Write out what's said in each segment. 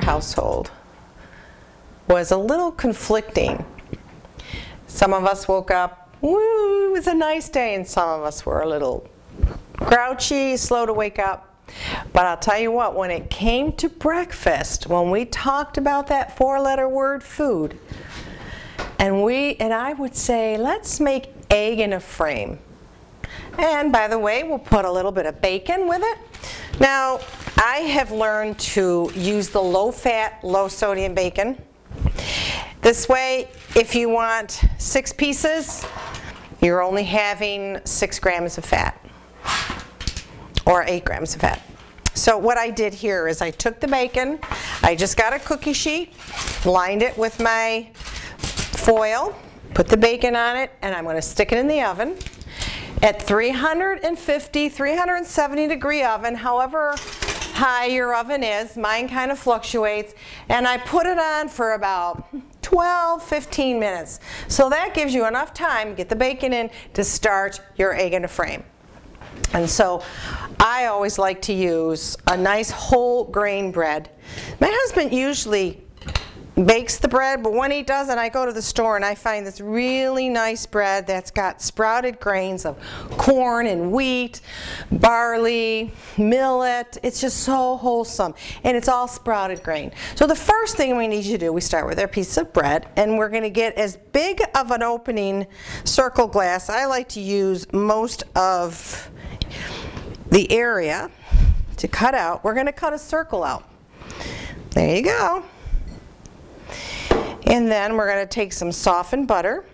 household was a little conflicting. Some of us woke up, woo, it was a nice day, and some of us were a little grouchy, slow to wake up. But I'll tell you what, when it came to breakfast, when we talked about that four-letter word, food, and I would say, let's make egg in a frame. And by the way, we'll put a little bit of bacon with it. Now, I have learned to use the low-fat, low-sodium bacon. This way, if you want 6 pieces, you're only having 6 grams of fat, or 8 grams of fat. So what I did here is I took the bacon, I just got a cookie sheet, lined it with my foil, put the bacon on it, and I'm going to stick it in the oven at 350, 370 degree oven, however high your oven is. Mine kind of fluctuates, and I put it on for about 12-15 minutes. So that gives you enough time to get the bacon in to start your egg in a frame. And so I always like to use a nice whole grain bread. My husband usually bakes the bread, but when he doesn't, I go to the store and I find this really nice bread that's got sprouted grains of corn and wheat, barley, millet. It's just so wholesome, and it's all sprouted grain. So the first thing we need to do, we start with our piece of bread, and we're going to get as big of an opening circle glass. I like to use most of the area to cut out. We're going to cut a circle out. There you go. And then we're going to take some softened butter.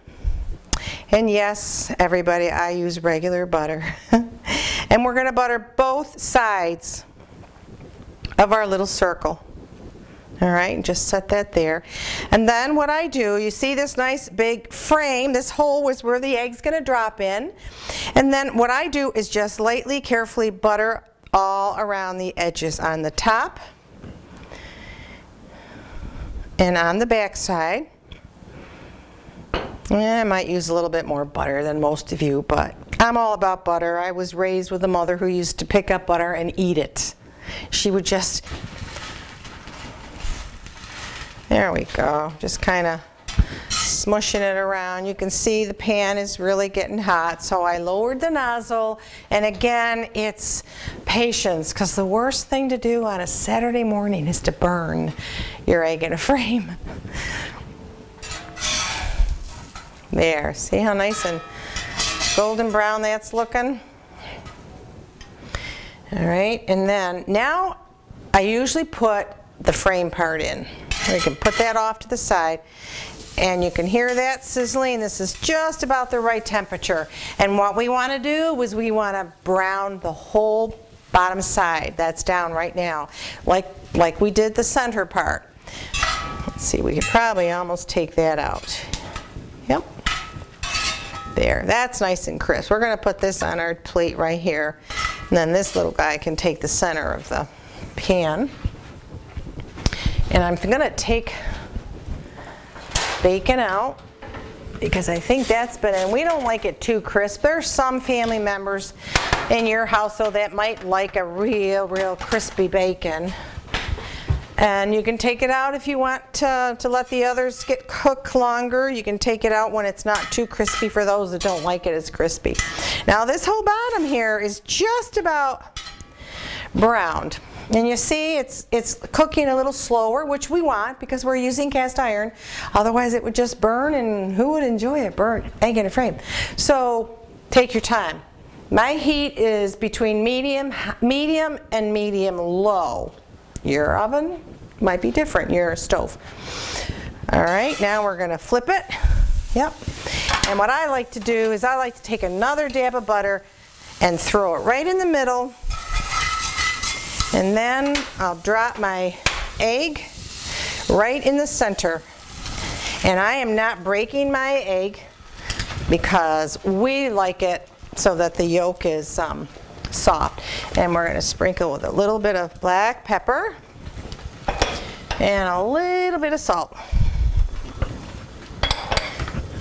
And yes, everybody, I use regular butter. And we're going to butter both sides of our little circle. All right, just set that there. And then what I do, you see this nice big frame, this hole is where the egg's going to drop in. And then what I do is just lightly, carefully butter all around the edges on the top and on the back side. I might use a little bit more butter than most of you, but I'm all about butter. I was raised with a mother who used to pick up butter and eat it. She would just, there we go, just kind of smushing it around. You can see the pan is really getting hot, so I lowered the nozzle. And again, it's patience, because the worst thing to do on a Saturday morning is to burn your egg in a frame. There, see how nice and golden brown that's looking? All right, and then now I usually put the frame part in. We can put that off to the side, and you can hear that sizzling. This is just about the right temperature. And what we want to do is we want to brown the whole bottom side. That's down right now, like we did the center part. Let's see, we could probably almost take that out. Yep. There, that's nice and crisp. We're going to put this on our plate right here. And then this little guy can take the center of the pan. And I'm going to take bacon out because I think that's been, and we don't like it too crisp. There's some family members in your household that might like a real crispy bacon. And you can take it out if you want to let the others get cooked longer. You can take it out when it's not too crispy for those that don't like it as crispy. Now this whole bottom here is just about browned. And you see it's cooking a little slower, which we want because we're using cast iron. Otherwise it would just burn, and who would enjoy a burnt egg in a frame? So take your time. My heat is between medium and medium low. Your oven might be different, your stove. All right, now we're going to flip it. Yep. And what I like to do is I like to take another dab of butter and throw it right in the middle. And then I'll drop my egg right in the center. And I am not breaking my egg because we like it so that the yolk is soft. And we're going to sprinkle with a little bit of black pepper and a little bit of salt.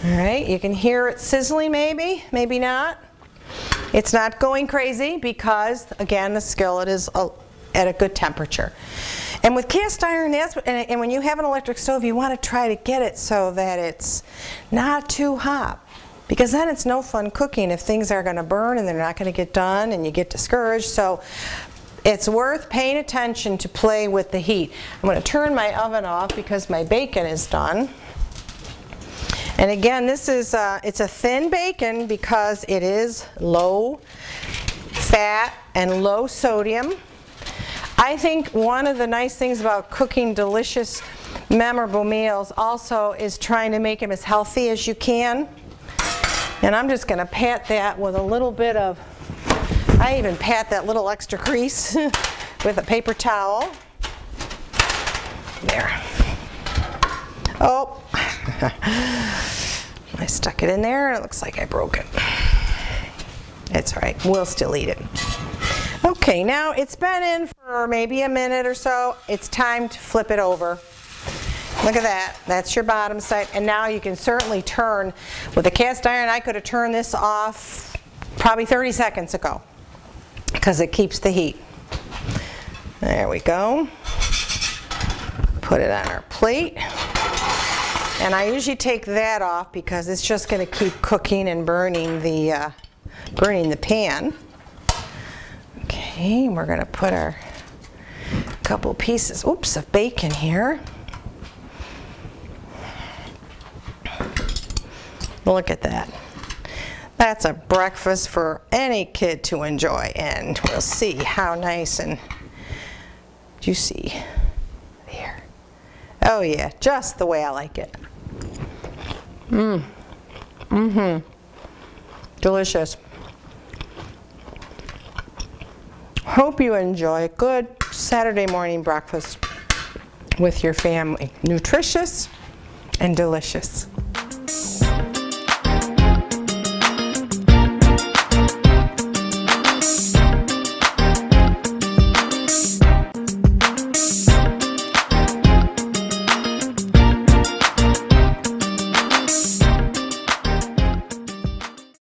All right, you can hear it sizzling maybe, maybe not. It's not going crazy because, again, the skillet is at a good temperature. And with cast iron, and when you have an electric stove, you want to try to get it so that it's not too hot. Because then it's no fun cooking if things are going to burn and they're not going to get done and you get discouraged. So it's worth paying attention to play with the heat. I'm going to turn my oven off because my bacon is done. And again, this is it's a thin bacon because it is low fat and low sodium. I think one of the nice things about cooking delicious, memorable meals also is trying to make them as healthy as you can. And I'm just going to pat that with a little bit of, I even pat that little extra grease with a paper towel. There. Oh, I stuck it in there and it looks like I broke it. It's all right, we'll still eat it. Okay, now it's been in for maybe a minute or so. It's time to flip it over. Look at that, that's your bottom side. And now you can certainly turn. With a cast iron, I could have turned this off probably 30 seconds ago because it keeps the heat. There we go. Put it on our plate. And I usually take that off because it's just going to keep cooking and burning the pan. Okay, we're going to put our couple pieces, oops, of bacon here. Look at that. That's a breakfast for any kid to enjoy, and we'll see how nice and juicy there. Oh yeah, just the way I like it. Delicious. Hope you enjoy a good Saturday morning breakfast with your family. Nutritious and delicious.